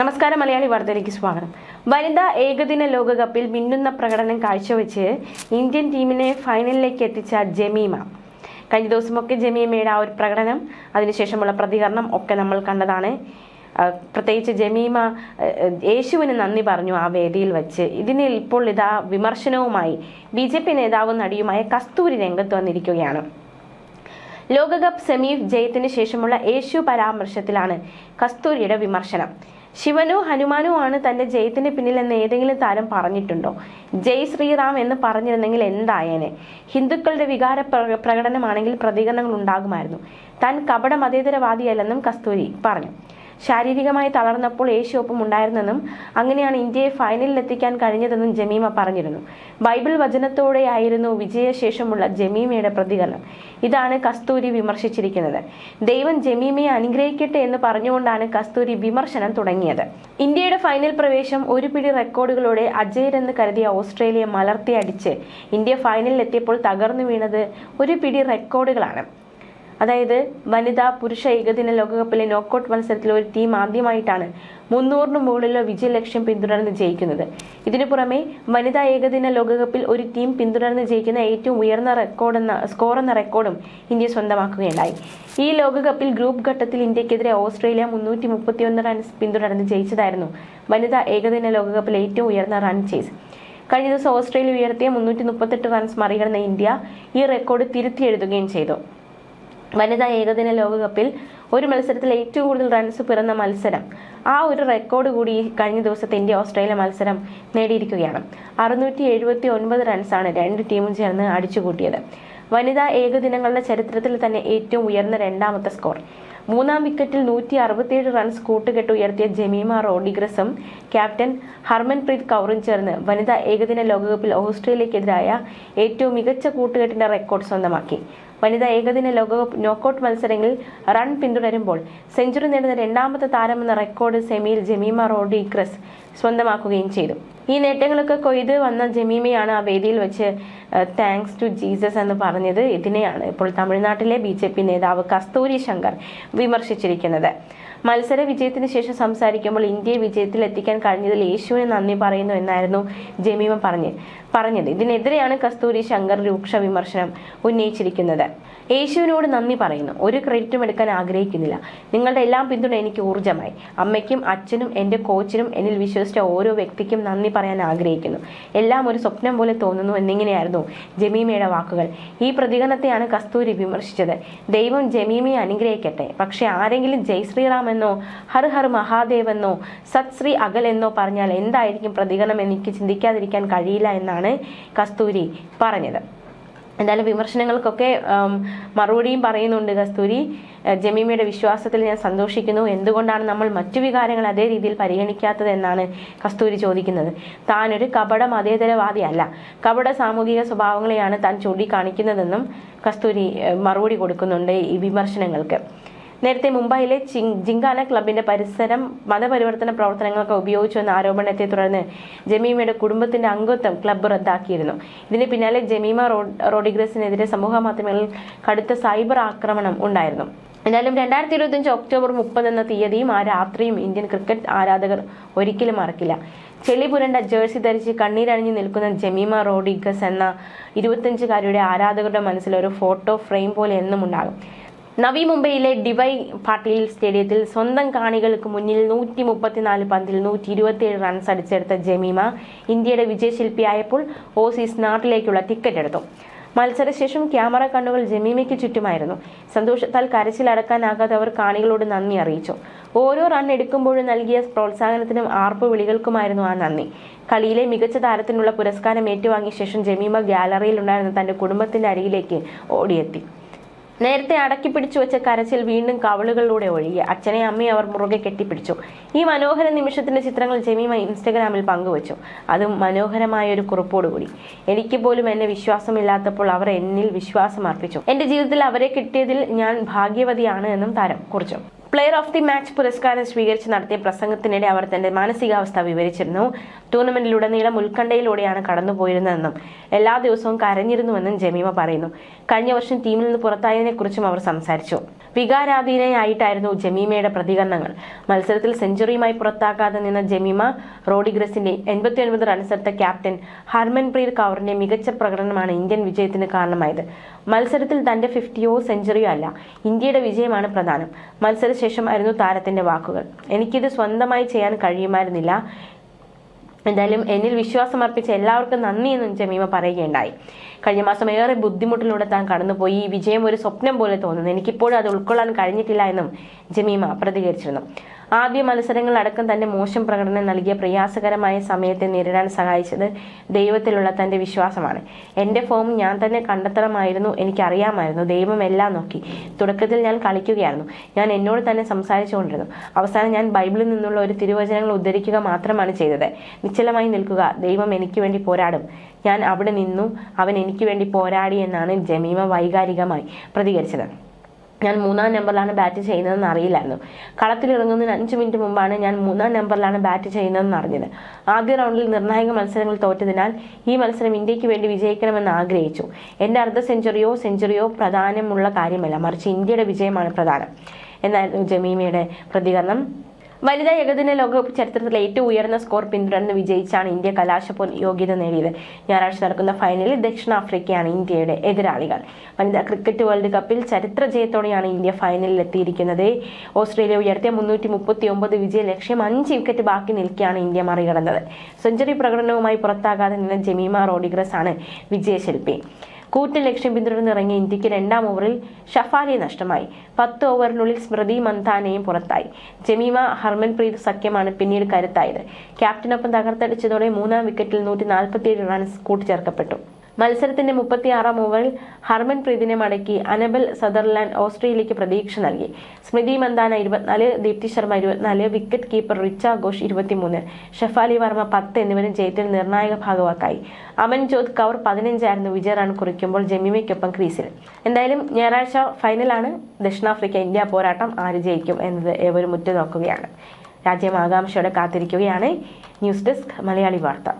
നമസ്കാരം, മലയാളി വാർത്തയിലേക്ക് സ്വാഗതം. വനിതാ ഏകദിന ലോകകപ്പിൽ മിന്നുന്ന പ്രകടനം കാഴ്ചവെച്ച് ഇന്ത്യൻ ടീമിനെ ഫൈനലിലേക്ക് എത്തിച്ച ജമീമ. കഴിഞ്ഞ ദിവസമൊക്കെ ജമീമയുടെ ആ ഒരു പ്രകടനം, അതിനുശേഷമുള്ള പ്രതികരണം ഒക്കെ നമ്മൾ കണ്ടതാണ്. പ്രത്യേകിച്ച് ജമീമ യേശുവിന് നന്ദി പറഞ്ഞു ആ വേദിയിൽ വെച്ച്. ഇതിന് ഇപ്പോൾ ഇതാ വിമർശനവുമായി BJP നേതാവും നടിയുമായ കസ്തൂരി രംഗത്ത് വന്നിരിക്കുകയാണ്. ലോകകപ്പ് സെമി ജയത്തിന് ശേഷമുള്ള യേശു പരാമർശത്തിലാണ് കസ്തൂരിയുടെ വിമർശനം. ശിവനോ ഹനുമാനോ ആണ് തന്റെ ജയത്തിന് പിന്നിലെന്ന് ഏതെങ്കിലും താരം പറഞ്ഞിട്ടുണ്ടോ? ജയ് ശ്രീറാം എന്ന് പറഞ്ഞിരുന്നെങ്കിൽ എന്തായേനെ? ഹിന്ദുക്കളുടെ വികാര പ്രകടനമാണെങ്കിൽ പ്രതികരണങ്ങൾ ഉണ്ടാകുമായിരുന്നു. താൻ കപട മതേതരവാദിയല്ലെന്നും കസ്തൂരി പറഞ്ഞു. ശാരീരികമായി തളർന്നപ്പോൾ യേശു ഒപ്പം ഉണ്ടായിരുന്നെന്നും അങ്ങനെയാണ് ഇന്ത്യയെ ഫൈനലിൽ എത്തിക്കാൻ കഴിഞ്ഞതെന്നും ജമീമ പറഞ്ഞിരുന്നു. ബൈബിൾ വചനത്തോടെയായിരുന്നു വിജയശേഷമുള്ള ജമീമയുടെ പ്രതികരണം. ഇതാണ് കസ്തൂരി വിമർശിച്ചിരിക്കുന്നത്. ദൈവം ജമീമയെ അനുഗ്രഹിക്കട്ടെ എന്ന് പറഞ്ഞുകൊണ്ടാണ് കസ്തൂരി വിമർശനം തുടങ്ങിയത്. ഇന്ത്യയുടെ ഫൈനൽ പ്രവേശം ഒരു പിടി റെക്കോർഡുകളോടെ അജയ്രെന്ന് കരുതിയ ഓസ്ട്രേലിയ മലർത്തി അടിച്ച് ഇന്ത്യ ഫൈനലിൽ എത്തിയപ്പോൾ തകർന്നു വീണത് ഒരു പിടി റെക്കോർഡുകളാണ്. അതായത് വനിതാ പുരുഷ ഏകദിന ലോകകപ്പിലെ നോക്കൌട്ട് മത്സരത്തിൽ ഒരു ടീം ആദ്യമായിട്ടാണ് 300 മുകളിലുള്ള വിജയലക്ഷ്യം പിന്തുടർന്ന് ജയിക്കുന്നത്. ഇതിനു പുറമെ വനിതാ ഏകദിന ലോകകപ്പിൽ ഒരു ടീം പിന്തുടർന്ന് ജയിക്കുന്ന ഏറ്റവും ഉയർന്ന സ്കോർ എന്ന റെക്കോർഡും ഇന്ത്യ സ്വന്തമാക്കുകയുണ്ടായി. ഈ ലോകകപ്പിൽ ഗ്രൂപ്പ് ഘട്ടത്തിൽ ഇന്ത്യക്കെതിരെ ഓസ്ട്രേലിയ 331 റൺസ് പിന്തുടർന്ന് ജയിച്ചതായിരുന്നു വനിതാ ഏകദിന ലോകകപ്പിൽ ഏറ്റവും ഉയർന്ന റൺ ചേസ്. കഴിഞ്ഞ ദിവസം ഓസ്ട്രേലിയ ഉയർത്തിയ 338 റൺസ് മറികടന്ന ഇന്ത്യ ഈ റെക്കോർഡ് തിരുത്തിയെഴുതുകയും ചെയ്തു. വനിതാ ഏകദിന ലോകകപ്പിൽ ഒരു മത്സരത്തിൽ ഏറ്റവും കൂടുതൽ റൺസ് പിറന്ന മത്സരം, ആ ഒരു റെക്കോർഡ് കൂടി കഴിഞ്ഞ ദിവസത്തെ ഇന്ത്യ ഓസ്ട്രേലിയ മത്സരം നേടിയിരിക്കുകയാണ്. 679 റൺസാണ് രണ്ട് ടീമും ചേർന്ന് അടിച്ചുകൂട്ടിയത്. വനിതാ ഏകദിനങ്ങളുടെ ചരിത്രത്തിൽ തന്നെ ഏറ്റവും ഉയർന്ന രണ്ടാമത്തെ സ്കോർ. മൂന്നാം വിക്കറ്റിൽ 167 റൺസ് കൂട്ടുകെട്ട് ഉയർത്തിയ ജമീമ റോഡ്രിഗസും ക്യാപ്റ്റൻ ഹർമൻപ്രീത് കൗറും ചേർന്ന് വനിതാ ഏകദിന ലോകകപ്പിൽ ഓസ്ട്രേലിയക്കെതിരായ ഏറ്റവും മികച്ച കൂട്ടുകെട്ടിന്റെ റെക്കോർഡ് സ്വന്തമാക്കി. വനിതാ ഏകദിന ലോകകപ്പ് നോക്കൌട്ട് മത്സരങ്ങളിൽ റൺ പിന്തുടരുമ്പോൾ സെഞ്ചുറി നേടുന്ന രണ്ടാമത്തെ താരമെന്ന റെക്കോർഡ് സെമിയിൽ ജമീമ റോഡ്രിഗസ് സ്വന്തമാക്കുകയും ചെയ്തു. ഈ നേട്ടങ്ങളൊക്കെ കൊയ്ത് വന്ന ജമീമയാണ് ആ വേദിയിൽ വെച്ച് താങ്ക്സ് ടു ജീസസ് എന്ന് പറഞ്ഞത്. ഇതിനെയാണ് ഇപ്പോൾ തമിഴ്നാട്ടിലെ BJP നേതാവ് കസ്തൂരി ശങ്കർ വിമർശിച്ചിരിക്കുന്നത്. മത്സര വിജയത്തിന് ശേഷം സംസാരിക്കുമ്പോൾ ഇന്ത്യയെ വിജയത്തിൽ എത്തിക്കാൻ കഴിഞ്ഞതിൽ യേശുവിന് നന്ദി പറയുന്നു എന്നായിരുന്നു ജമീമ പറഞ്ഞത്. ഇതിനെതിരെയാണ് കസ്തൂരി ശങ്കർ രൂക്ഷ വിമർശനം ഉന്നയിച്ചിരിക്കുന്നത്. യേശുവിനോട് നന്ദി പറയുന്നു, ഒരു ക്രെഡിറ്റും എടുക്കാൻ ആഗ്രഹിക്കുന്നില്ല. നിങ്ങളുടെ എല്ലാം പിന്തുണ എനിക്ക് ഊർജ്ജമായി. അമ്മയ്ക്കും അച്ഛനും എൻ്റെ കോച്ചിനും എന്നിൽ വിശ്വസിച്ച ഓരോ വ്യക്തിക്കും നന്ദി പറയാൻ ആഗ്രഹിക്കുന്നു. എല്ലാം ഒരു സ്വപ്നം പോലെ തോന്നുന്നു എന്നിങ്ങനെയായിരുന്നു ജമീമയുടെ വാക്കുകൾ. ഈ പ്രതികരണത്തെയാണ് കസ്തൂരി വിമർശിച്ചത്. ദൈവം ജമീമയെ അനുഗ്രഹിക്കട്ടെ. പക്ഷെ ആരെങ്കിലും ജയ് ശ്രീറാം എന്നോ ഹർ ഹർ മഹാദേവ് എന്നോ സത് ശ്രീ അകൽ എന്നോ പറഞ്ഞാൽ എന്തായിരിക്കും പ്രതികരണം എനിക്ക് ചിന്തിക്കാതിരിക്കാൻ കഴിയില്ല എന്നാണ് കസ്തൂരി പറഞ്ഞത്. എന്തായാലും വിമർശനങ്ങൾക്കൊക്കെ മറുപടിയും പറയുന്നുണ്ട് കസ്തൂരി. ജമീമയുടെ വിശ്വാസത്തിൽ ഞാൻ സന്തോഷിക്കുന്നു. എന്തുകൊണ്ടാണ് നമ്മൾ മറ്റു വികാരങ്ങൾ അതേ രീതിയിൽ പരിഗണിക്കാത്തത് എന്നാണ് കസ്തൂരി ചോദിക്കുന്നത്. താനൊരു കപട മതേതരവാദിയല്ല, കപട സാമൂഹിക സ്വഭാവങ്ങളെയാണ് താൻ ചൂണ്ടിക്കാണിക്കുന്നതെന്നും കസ്തൂരി മറുപടി കൊടുക്കുന്നുണ്ട് ഈ വിമർശനങ്ങൾക്ക്. നേരത്തെ മുംബൈയിലെ ജിങ്കാന ക്ലബിന്റെ പരിസരം മതപരിവർത്തന പ്രവർത്തനങ്ങൾക്ക് ഉപയോഗിച്ചു എന്ന ആരോപണത്തെ തുടർന്ന് ജമീമയുടെ കുടുംബത്തിന്റെ അംഗത്വം ക്ലബ്ബ് റദ്ദാക്കിയിരുന്നു. ഇതിന് പിന്നാലെ ജമീമ റോഡ്രിഗസിനെതിരെ സമൂഹ മാധ്യമങ്ങളിൽ കടുത്ത സൈബർ ആക്രമണം ഉണ്ടായിരുന്നു. എന്നാലും 2025 ഒക്ടോബർ 30 എന്ന തീയതിയും ആ രാത്രിയും ഇന്ത്യൻ ക്രിക്കറ്റ് ആരാധകർ ഒരിക്കലും മറക്കില്ല. ചെളി പുരണ്ട ജേഴ്സി ധരിച്ച് കണ്ണീരണിഞ്ഞു നിൽക്കുന്ന ജമീമ റോഡ്രിഗസ് എന്ന 25-കാരിയുടെ ആരാധകരുടെ മനസ്സിൽ ഒരു ഫോട്ടോ ഫ്രെയിം പോലെ എന്നും ഉണ്ടാകും. നവി മുംബൈയിലെ ഡിവൈ പാട്ടീൽ സ്റ്റേഡിയത്തിൽ സ്വന്തം കാണികൾക്ക് മുന്നിൽ 134 പന്തിൽ 127 റൺസ് അടിച്ചെടുത്ത ജമീമ ഇന്ത്യയുടെ വിജയശില്പിയായപ്പോൾ ഓസീസ് നാട്ടിലേക്കുള്ള ടിക്കറ്റ് എടുത്തു. മത്സരശേഷം ക്യാമറ കണ്ണുകൾ ജമീമയ്ക്ക് ചുറ്റുമായിരുന്നു. സന്തോഷത്താൽ കരച്ചിലടക്കാനാകാതെ അവർ കാണികളോട് നന്ദി അറിയിച്ചു. ഓരോ റൺ എടുക്കുമ്പോഴും നൽകിയ പ്രോത്സാഹനത്തിനും ആർപ്പ് വിളികൾക്കുമായിരുന്നു ആ നന്ദി. കളിയിലെ മികച്ച താരത്തിനുള്ള പുരസ്കാരം ഏറ്റുവാങ്ങിയ ശേഷം ജമീമ ഗ്യാലറിയിൽ ഉണ്ടായിരുന്ന തന്റെ കുടുംബത്തിന്റെ അരികിലേക്ക് ഓടിയെത്തി. നേരത്തെ അടക്കി പിടിച്ചു വെച്ച കരച്ചിൽ വീണ്ടും കവളുകളിലൂടെ ഒഴുകി. അച്ഛനെ അമ്മയെ അവർ മുറുകെ കെട്ടിപ്പിടിച്ചു. ഈ മനോഹര നിമിഷത്തിന്റെ ചിത്രങ്ങൾ ജമീമ ഇൻസ്റ്റഗ്രാമിൽ പങ്കുവച്ചു. അതും മനോഹരമായ ഒരു കുറിപ്പോടുകൂടി. എനിക്ക് പോലും എന്നെ വിശ്വാസമില്ലാത്തപ്പോൾ അവർ എന്നിൽ വിശ്വാസം അർപ്പിച്ചു. എന്റെ ജീവിതത്തിൽ അവരെ കിട്ടിയതിൽ ഞാൻ ഭാഗ്യവതിയാണ് എന്നും താരം കുറിച്ചു. പ്ലെയർ ഓഫ് ദി മാച്ച് പുരസ്കാരം സ്വീകരിച്ച് നടത്തിയ പ്രസംഗത്തിനിടെ അവർ തന്റെ മാനസികാവസ്ഥ വിവരിച്ചിരുന്നു. ടൂർണമെന്റിലുടനീളം ഉത്കണ്ഠയിലൂടെയാണ് കടന്നുപോയിരുന്നതെന്നും എല്ലാ ദിവസവും കരഞ്ഞിരുന്നുവെന്നും ജമീമ പറയുന്നു. കഴിഞ്ഞ വർഷം ടീമിൽ നിന്ന് പുറത്തായതിനെക്കുറിച്ചും അവർ സംസാരിച്ചു. വികാരാധീനയായിട്ടായിരുന്നു ജമീമയുടെ പ്രതികരണങ്ങൾ. മത്സരത്തിൽ സെഞ്ചുറിയുമായി പുറത്താക്കാതെ നിന്ന ജമീമ റോഡിഗ്രസിന്റെ 89 റൺസെടുത്ത ക്യാപ്റ്റൻ ഹർമൻപ്രീത് കൗറിന്റെ മികച്ച പ്രകടനമാണ് ഇന്ത്യൻ വിജയത്തിന് കാരണമായത്. മത്സരത്തിൽ തന്റെ 50യോ സെഞ്ചുറിയോ അല്ല, ഇന്ത്യയുടെ വിജയമാണ് പ്രധാനം. മത്സരശേഷമായിരുന്നു താരത്തിന്റെ വാക്കുകൾ. എനിക്കിത് സ്വന്തമായി ചെയ്യാൻ കഴിയുമായിരുന്നില്ല. എന്തായാലും എന്നിൽ വിശ്വാസമർപ്പിച്ച എല്ലാവർക്കും നന്ദി എന്നും ജമീമ പറയുകയുണ്ടായി. കഴിഞ്ഞ മാസം ഏറെ ബുദ്ധിമുട്ടിലൂടെ താൻ കടന്നുപോയി. ഈ വിജയം ഒരു സ്വപ്നം പോലെ തോന്നുന്നു. എനിക്കിപ്പോഴും അത് ഉൾക്കൊള്ളാൻ കഴിഞ്ഞിട്ടില്ല എന്നും ജമീമ പ്രതികരിച്ചിരുന്നു. ആദ്യ മത്സരങ്ങളടക്കം തന്റെ മോശം പ്രകടനം നൽകിയ പ്രയാസകരമായ സമയത്തെ നേരിടാൻ സഹായിച്ചത് ദൈവത്തിലുള്ള തന്റെ വിശ്വാസമാണ്. എന്റെ ഫോം ഞാൻ തന്നെ കണ്ടെത്തണമായിരുന്നു. എനിക്കറിയാമായിരുന്നു. ദൈവം എല്ലാം നോക്കി. തുടക്കത്തിൽ ഞാൻ കളിക്കുകയായിരുന്നു. ഞാൻ എന്നോട് തന്നെ സംസാരിച്ചുകൊണ്ടിരുന്നു. അവസാനം ഞാൻ ബൈബിളിൽ നിന്നുള്ള ഒരു തിരുവചനങ്ങൾ ഉദ്ധരിക്കുക മാത്രമാണ് ചെയ്തത്. നിശ്ചലമായി നിൽക്കുക, ദൈവം എനിക്ക് വേണ്ടി പോരാടും. ഞാൻ അവിടെ നിന്നു, അവൻ എനിക്ക് വേണ്ടി പോരാടി എന്നാണ് ജമീമ വൈകാരികമായി പ്രതികരിച്ചത്. ഞാൻ 3-ാം നമ്പറിലാണ് ബാറ്റ് ചെയ്യുന്നതെന്ന് അറിയില്ലായിരുന്നു. കളത്തിലിറങ്ങുന്നതിന് 5 മിനിറ്റ് മുമ്പാണ് ഞാൻ 3-ാം നമ്പറിലാണ് ബാറ്റ് ചെയ്യുന്നതെന്ന് അറിഞ്ഞത്. ആദ്യ റൗണ്ടിൽ നിർണായക മത്സരങ്ങൾ തോറ്റതിനാൽ ഈ മത്സരം ഇന്ത്യക്ക് വേണ്ടി വിജയിക്കണമെന്ന് ആഗ്രഹിച്ചു. എൻ്റെ അർദ്ധ സെഞ്ചുറിയോ പ്രധാനമുള്ള കാര്യമല്ല, മറിച്ച് ഇന്ത്യയുടെ വിജയമാണ് പ്രധാനം എന്നായിരുന്നു ജമീമയുടെ പ്രതികരണം. വനിതാ ഏകദിന ലോകകപ്പ് ചരിത്രത്തിലെ ഏറ്റവും ഉയർന്ന സ്കോർ പിന്തുടർന്ന് വിജയിച്ചാണ് ഇന്ത്യ കലാശപ്പോർ യോഗ്യത നേടിയത്. ഞായറാഴ്ച നടക്കുന്ന ഫൈനലിൽ ദക്ഷിണാഫ്രിക്കയാണ് ഇന്ത്യയുടെ എതിരാളികൾ. വനിതാ ക്രിക്കറ്റ് വേൾഡ് കപ്പിൽ ചരിത്ര ജയത്തോടെയാണ് ഇന്ത്യ ഫൈനലിൽ എത്തിയിരിക്കുന്നത്. ഓസ്ട്രേലിയ ഉയർത്തിയ 339 വിജയ ലക്ഷ്യം 5 വിക്കറ്റ് ബാക്കി നിൽക്കെയാണ് ഇന്ത്യ മറികടന്നത്. സെഞ്ചുറി പ്രകടനവുമായി പുറത്താകാതെ നിന്ന ജമീമ റോഡിഗ്രസ് ആണ് വിജയശില്പി. കൂറ്റൻ ലക്ഷ്യം പിന്തുടർന്നിറങ്ങിയ ഇന്ത്യക്ക് 2-ാം ഓവറിൽ ഷഫാലിയെ നഷ്ടമായി. 10 ഓവറിനുള്ളിൽ സ്മൃതി മന്ദാനയും പുറത്തായി. ജമീമ ഹർമൻപ്രീത് സഖ്യമാണ് പിന്നീട് കരുത്തായത്. ക്യാപ്റ്റനൊപ്പം തകർത്തടിച്ചതോടെ 3-ാം വിക്കറ്റിൽ 147 റൺസ് കൂട്ടിച്ചേർക്കപ്പെട്ടു. മത്സരത്തിന്റെ 36-ാം ഓവറിൽ ഹർമൻപ്രീതിനെ മടക്കി അനബൽ സദർലാൻഡ് ഓസ്ട്രേലിയക്ക് പ്രതീക്ഷ നൽകി. സ്മൃതി മന്ദാന 24, ദീപ്തി ശർമ്മ 24, വിക്കറ്റ് കീപ്പർ റിച്ച ഘോഷ് 23, ഷഫാലി വർമ്മ 10 എന്നിവരും ജയത്തിൽ നിർണായക ഭാഗവാക്കായി. അമൻജോത് കൗർ 15 ആയിരുന്നു വിജയ റൺ കുറിക്കുമ്പോൾ ജമീമയ്ക്കൊപ്പം ക്രീസിൽ. എന്തായാലും ഞായറാഴ്ച ഫൈനലാണ്. ദക്ഷിണാഫ്രിക്ക ഇന്ത്യ പോരാട്ടം ആര് ജയിക്കും എന്നത് ഏവരും ഉറ്റുനോക്കുകയാണ്. രാജ്യം ആകാംക്ഷയോടെ കാത്തിരിക്കുകയാണ്. ന്യൂസ് ഡെസ്ക് മലയാളി വാർത്ത.